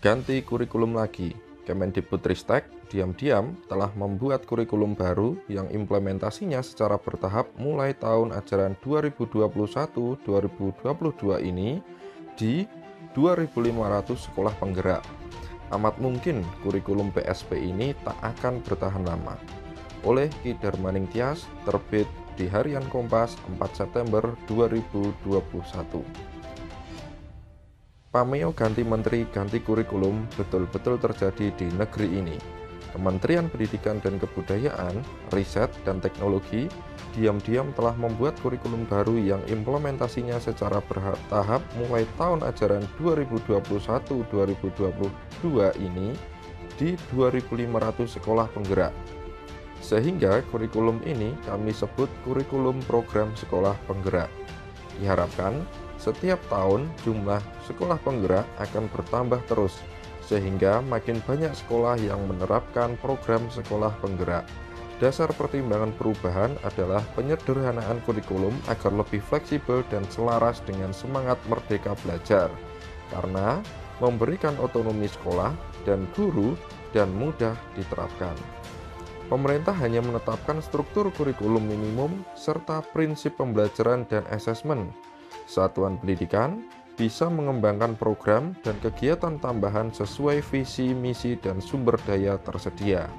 Ganti kurikulum lagi. Kemendikbudristek diam-diam telah membuat kurikulum baru yang implementasinya secara bertahap mulai tahun ajaran 2021-2022 ini di 2.500 sekolah penggerak. Amat mungkin kurikulum PSP ini tak akan bertahan lama. Oleh Ki Darmaning Tias, terbit di Harian Kompas 4 September 2021. Pameo ganti menteri, ganti kurikulum betul-betul terjadi di negeri ini. Kementerian Pendidikan dan Kebudayaan, Riset dan Teknologi diam-diam telah membuat kurikulum baru yang implementasinya secara bertahap mulai tahun ajaran 2021-2022 ini di 2.500 sekolah penggerak. Sehingga kurikulum ini kami sebut kurikulum program sekolah penggerak. Diharapkan setiap tahun jumlah sekolah penggerak akan bertambah terus, sehingga makin banyak sekolah yang menerapkan program sekolah penggerak. Dasar pertimbangan perubahan adalah penyederhanaan kurikulum agar lebih fleksibel dan selaras dengan semangat merdeka belajar, karena memberikan otonomi sekolah dan guru dan mudah diterapkan. Pemerintah hanya menetapkan struktur kurikulum minimum serta prinsip pembelajaran dan asesmen. Satuan pendidikan bisa mengembangkan program dan kegiatan tambahan sesuai visi, misi, dan sumber daya tersedia.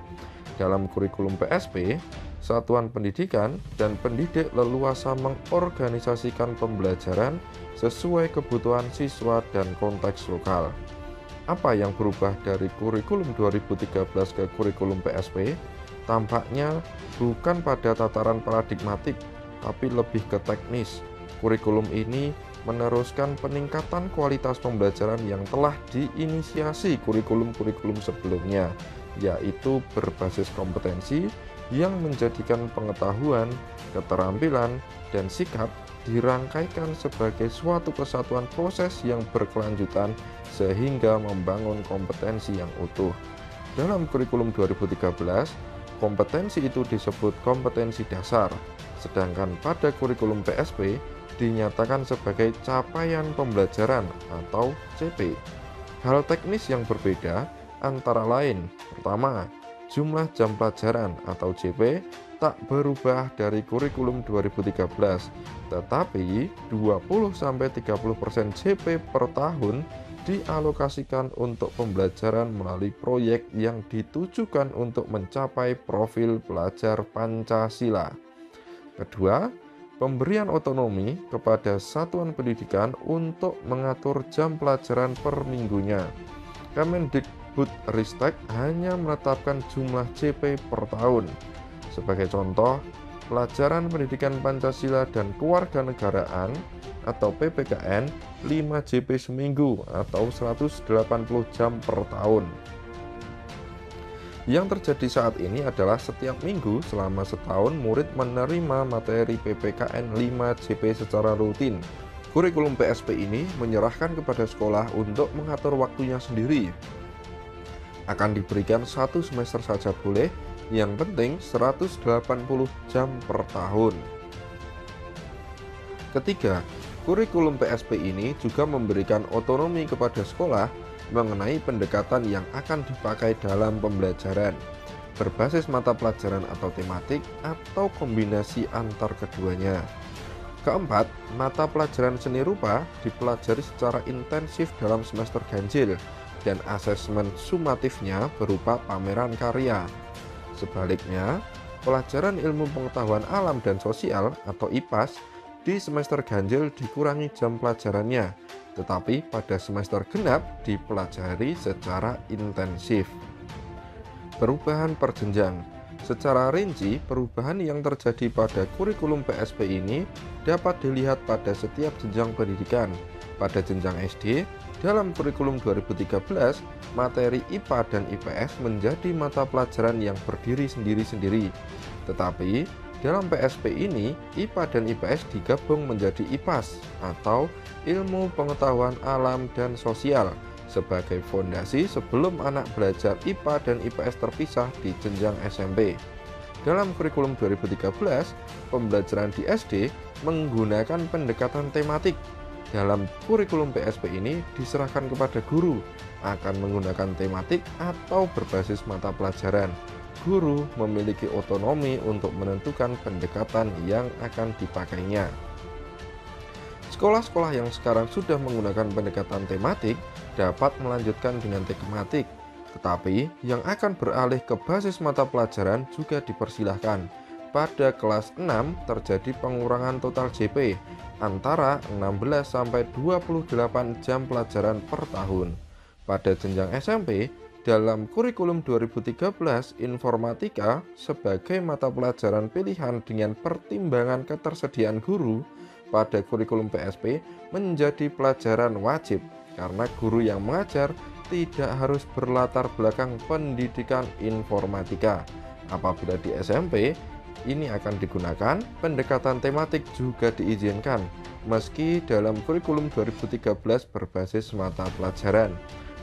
Dalam kurikulum PSP, satuan pendidikan dan pendidik leluasa mengorganisasikan pembelajaran sesuai kebutuhan siswa dan konteks lokal. Apa yang berubah dari kurikulum 2013 ke kurikulum PSP? Tampaknya bukan pada tataran paradigmatik, tapi lebih ke teknis. Kurikulum ini meneruskan peningkatan kualitas pembelajaran yang telah diinisiasi kurikulum-kurikulum sebelumnya, yaitu berbasis kompetensi yang menjadikan pengetahuan, keterampilan, dan sikap dirangkaikan sebagai suatu kesatuan proses yang berkelanjutan sehingga membangun kompetensi yang utuh. Dalam kurikulum 2013, kompetensi itu disebut kompetensi dasar, sedangkan pada kurikulum PSP dinyatakan sebagai capaian pembelajaran atau CP. Hal teknis yang berbeda antara lain, pertama, jumlah jam pelajaran atau JP tak berubah dari kurikulum 2013, tetapi 20-30% JP per tahun dialokasikan untuk pembelajaran melalui proyek yang ditujukan untuk mencapai profil pelajar Pancasila. Kedua, pemberian otonomi kepada satuan pendidikan untuk mengatur jam pelajaran per minggunya. Kemendikbudristek hanya menetapkan jumlah JP per tahun. Sebagai contoh, pelajaran pendidikan Pancasila dan kewarganegaraan atau PPKN 5 JP seminggu atau 180 jam per tahun. Yang terjadi saat ini adalah setiap minggu selama setahun murid menerima materi PPKN 5 JP secara rutin. Kurikulum PSP ini menyerahkan kepada sekolah untuk mengatur waktunya sendiri. Akan diberikan 1 semester saja boleh, yang penting 180 jam per tahun. Ketiga, kurikulum PSP ini juga memberikan otonomi kepada sekolah mengenai pendekatan yang akan dipakai dalam pembelajaran, berbasis mata pelajaran atau tematik atau kombinasi antar keduanya. Keempat, mata pelajaran seni rupa dipelajari secara intensif dalam semester ganjil dan asesmen sumatifnya berupa pameran karya. Sebaliknya, pelajaran ilmu pengetahuan alam dan sosial atau IPAS di semester ganjil dikurangi jam pelajarannya, tetapi pada semester genap dipelajari secara intensif. Perubahan perjenjang. Secara rinci, perubahan yang terjadi pada kurikulum PSP ini dapat dilihat pada setiap jenjang pendidikan. Pada jenjang SD, dalam kurikulum 2013, materi IPA dan IPS menjadi mata pelajaran yang berdiri sendiri-sendiri. Tetapi, dalam PSP ini, IPA dan IPS digabung menjadi IPAS atau Ilmu Pengetahuan Alam dan Sosial sebagai fondasi sebelum anak belajar IPA dan IPS terpisah di jenjang SMP. Dalam kurikulum 2013, pembelajaran di SD menggunakan pendekatan tematik. dalam kurikulum PSP ini diserahkan kepada guru, akan menggunakan tematik atau berbasis mata pelajaran. Guru memiliki otonomi untuk menentukan pendekatan yang akan dipakainya. Sekolah-sekolah yang sekarang sudah menggunakan pendekatan tematik dapat melanjutkan dengan tematik, tetapi yang akan beralih ke basis mata pelajaran juga dipersilahkan. Pada kelas 6 terjadi pengurangan total JP antara 16 sampai 28 jam pelajaran per tahun. Pada jenjang SMP, dalam kurikulum 2013 informatika sebagai mata pelajaran pilihan dengan pertimbangan ketersediaan guru, pada kurikulum PSP menjadi pelajaran wajib karena guru yang mengajar tidak harus berlatar belakang pendidikan informatika. Apabila di SMP ini akan digunakan, pendekatan tematik juga diizinkan meski dalam kurikulum 2013 berbasis mata pelajaran.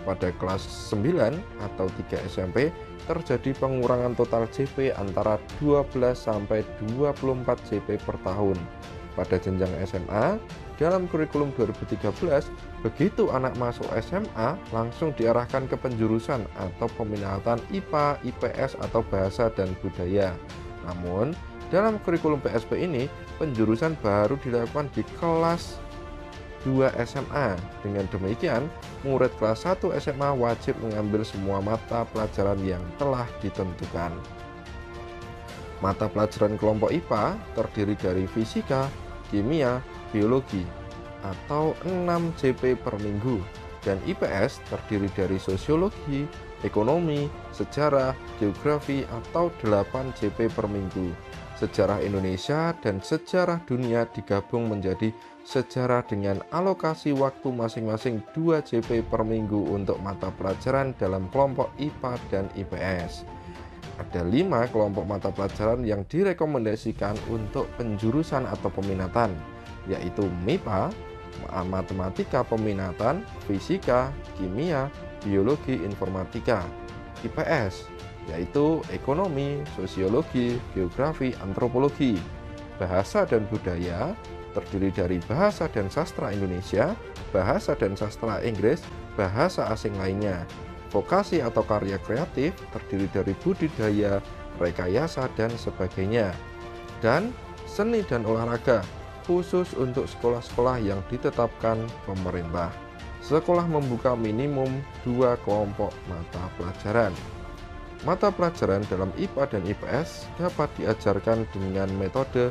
Pada kelas 9 atau 3 SMP terjadi pengurangan total JP antara 12 sampai 24 JP per tahun. Pada jenjang SMA, dalam kurikulum 2013, begitu anak masuk SMA langsung diarahkan ke penjurusan atau peminatan IPA, IPS atau bahasa dan budaya. Namun, dalam kurikulum PSP ini, penjurusan baru dilakukan di kelas 2 SMA. Dengan demikian, murid kelas 1 SMA wajib mengambil semua mata pelajaran yang telah ditentukan. Mata pelajaran kelompok IPA terdiri dari fisika, kimia, biologi, atau 6 JP per minggu, dan IPS terdiri dari sosiologi, ekonomi, sejarah, geografi, atau 8 JP per minggu. Sejarah Indonesia dan sejarah dunia digabung menjadi sejarah dengan alokasi waktu masing-masing 2 JP per minggu untuk mata pelajaran dalam kelompok IPA dan IPS. Ada 5 kelompok mata pelajaran yang direkomendasikan untuk penjurusan atau peminatan, yaitu MIPA, matematika peminatan, fisika, kimia, biologi informatika. IPS, yaitu ekonomi, sosiologi, geografi, antropologi. Bahasa dan budaya terdiri dari bahasa dan sastra Indonesia, bahasa dan sastra Inggris, bahasa asing lainnya. Vokasi atau karya kreatif terdiri dari budidaya, rekayasa, dan sebagainya. Dan seni dan olahraga khusus untuk sekolah-sekolah yang ditetapkan pemerintah. Sekolah membuka minimum 2 kelompok mata pelajaran. Mata pelajaran dalam IPA dan IPS dapat diajarkan dengan metode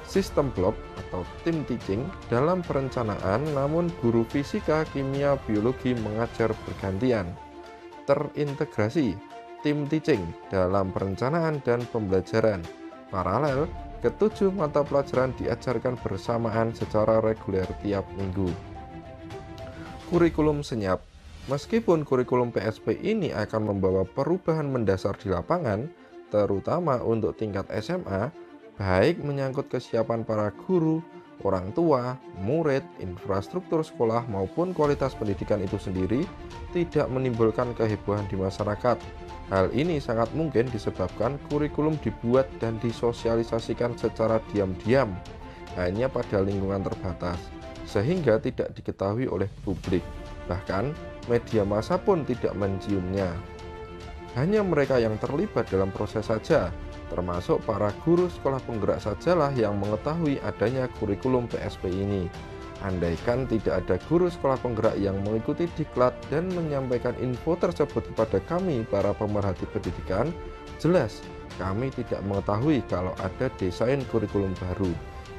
sistem blok atau team teaching dalam perencanaan, namun guru fisika, kimia, biologi mengajar bergantian. Terintegrasi team teaching dalam perencanaan dan pembelajaran. Paralel, ketujuh mata pelajaran diajarkan bersamaan secara reguler tiap minggu. Kurikulum senyap. Meskipun kurikulum PSP ini akan membawa perubahan mendasar di lapangan, terutama untuk tingkat SMA, baik menyangkut kesiapan para guru, orang tua, murid, infrastruktur sekolah maupun kualitas pendidikan itu sendiri, tidak menimbulkan kehebohan di masyarakat. Hal ini sangat mungkin disebabkan kurikulum dibuat dan disosialisasikan secara diam-diam, hanya pada lingkungan terbatas, sehingga tidak diketahui oleh publik. Bahkan, media massa pun tidak menciumnya. Hanya mereka yang terlibat dalam proses saja, termasuk para guru sekolah penggerak sajalah yang mengetahui adanya kurikulum PSP ini. Andaikan tidak ada guru sekolah penggerak yang mengikuti diklat dan menyampaikan info tersebut kepada kami para pemerhati pendidikan, jelas kami tidak mengetahui kalau ada desain kurikulum baru.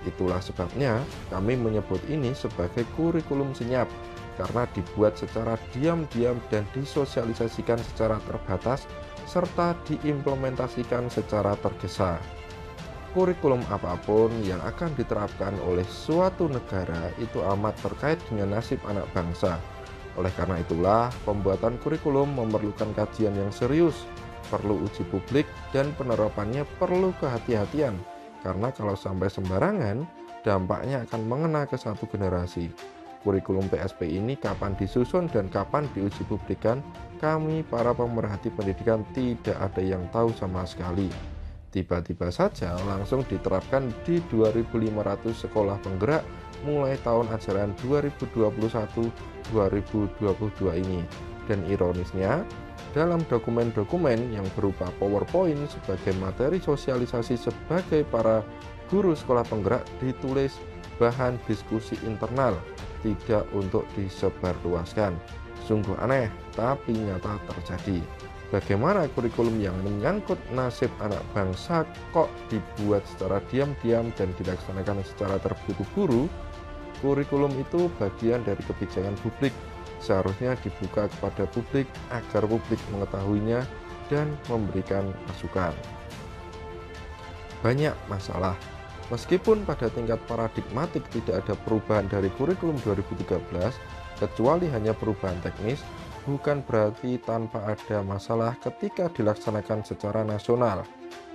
Itulah sebabnya kami menyebut ini sebagai kurikulum senyap, karena dibuat secara diam-diam dan disosialisasikan secara terbatas serta diimplementasikan secara tergesa. Kurikulum apapun yang akan diterapkan oleh suatu negara itu amat terkait dengan nasib anak bangsa. Oleh karena itulah, pembuatan kurikulum memerlukan kajian yang serius, perlu uji publik, dan penerapannya perlu kehati-hatian, karena kalau sampai sembarangan, dampaknya akan mengena ke satu generasi. Kurikulum PSP ini kapan disusun dan kapan diuji publikkan, kami para pemerhati pendidikan tidak ada yang tahu sama sekali. Tiba-tiba saja langsung diterapkan di 2.500 sekolah penggerak mulai tahun ajaran 2021-2022 ini. Dan ironisnya, dalam dokumen-dokumen yang berupa PowerPoint sebagai materi sosialisasi sebagai para guru sekolah penggerak ditulis bahan diskusi internal, tidak untuk disebarluaskan. Sungguh aneh, tapi nyata terjadi. Bagaimana kurikulum yang menyangkut nasib anak bangsa kok dibuat secara diam-diam dan dilaksanakan secara terburu-buru? Kurikulum itu bagian dari kebijakan publik, seharusnya dibuka kepada publik agar publik mengetahuinya dan memberikan masukan. Banyak masalah. Meskipun pada tingkat paradigmatik tidak ada perubahan dari kurikulum 2013, kecuali hanya perubahan teknis, bukan berarti tanpa ada masalah ketika dilaksanakan secara nasional.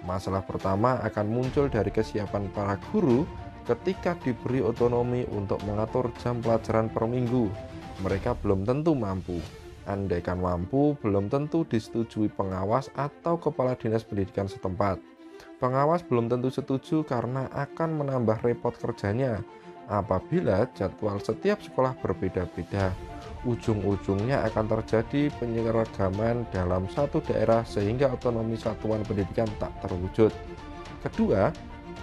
Masalah pertama akan muncul dari kesiapan para guru ketika diberi otonomi untuk mengatur jam pelajaran per minggu. Mereka belum tentu mampu. Andaikan mampu, belum tentu disetujui pengawas atau kepala dinas pendidikan setempat. Pengawas belum tentu setuju karena akan menambah repot kerjanya apabila jadwal setiap sekolah berbeda-beda. Ujung-ujungnya akan terjadi penyeragaman dalam satu daerah sehingga otonomi satuan pendidikan tak terwujud. Kedua,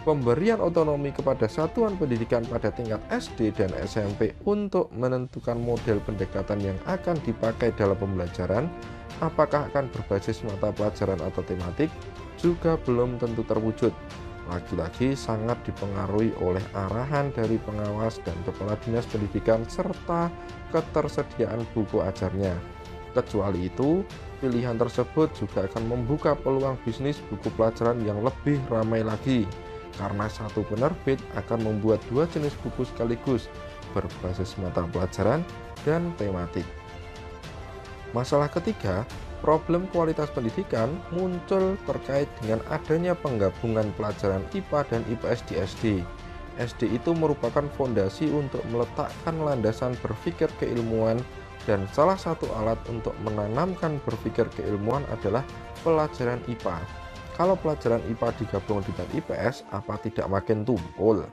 pemberian otonomi kepada satuan pendidikan pada tingkat SD dan SMP untuk menentukan model pendekatan yang akan dipakai dalam pembelajaran, apakah akan berbasis mata pelajaran atau tematik, juga belum tentu terwujud. Lagi-lagi sangat dipengaruhi oleh arahan dari pengawas dan kepala dinas pendidikan serta ketersediaan buku ajarnya. Kecuali itu, pilihan tersebut juga akan membuka peluang bisnis buku pelajaran yang lebih ramai lagi, karena satu penerbit akan membuat dua jenis buku sekaligus berbasis mata pelajaran dan tematik. Masalah ketiga, problem kualitas pendidikan muncul terkait dengan adanya penggabungan pelajaran IPA dan IPS di SD. SD itu merupakan fondasi untuk meletakkan landasan berpikir keilmuan, dan salah satu alat untuk menanamkan berpikir keilmuan adalah pelajaran IPA. Kalau pelajaran IPA digabung dengan IPS, apa tidak makin tumpul?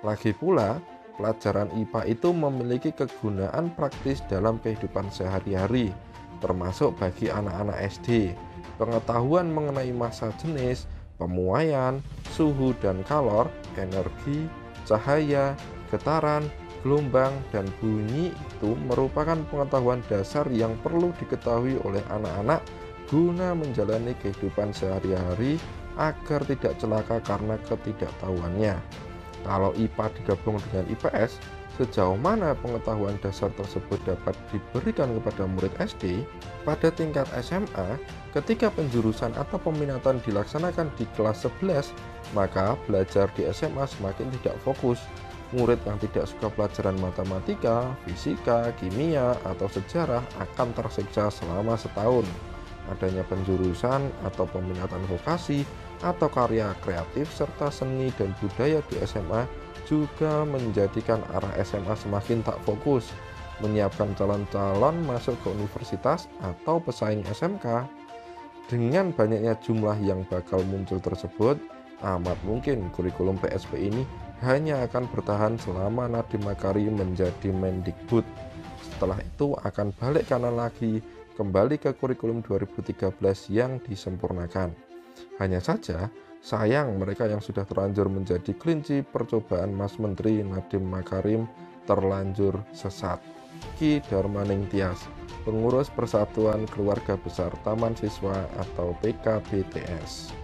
Lagi pula, pelajaran IPA itu memiliki kegunaan praktis dalam kehidupan sehari-hari, termasuk bagi anak-anak SD. Pengetahuan mengenai massa jenis, pemuaian, suhu dan kalor, energi, cahaya, getaran, gelombang, dan bunyi itu merupakan pengetahuan dasar yang perlu diketahui oleh anak-anak guna menjalani kehidupan sehari-hari agar tidak celaka karena ketidaktahuannya. Kalau IPA digabung dengan IPS, sejauh mana pengetahuan dasar tersebut dapat diberikan kepada murid SD? Pada tingkat SMA, ketika penjurusan atau peminatan dilaksanakan di kelas 11, maka belajar di SMA semakin tidak fokus. Murid yang tidak suka pelajaran matematika, fisika, kimia, atau sejarah akan tersiksa selama setahun. Adanya penjurusan atau peminatan vokasi atau karya kreatif serta seni dan budaya di SMA juga menjadikan arah SMA semakin tak fokus, menyiapkan calon-calon masuk ke universitas atau pesaing SMK. Dengan banyaknya jumlah yang bakal muncul tersebut, amat mungkin kurikulum PSP ini hanya akan bertahan selama Nadiem Makarim menjadi Mendikbud. Setelah itu akan balik kanan lagi, kembali ke kurikulum 2013 yang disempurnakan. Hanya saja, sayang mereka yang sudah terlanjur menjadi kelinci percobaan Mas Menteri Nadiem Makarim terlanjur sesat. Ki Darmaning Tias, Pengurus Persatuan Keluarga Besar Taman Siswa atau PKBTS.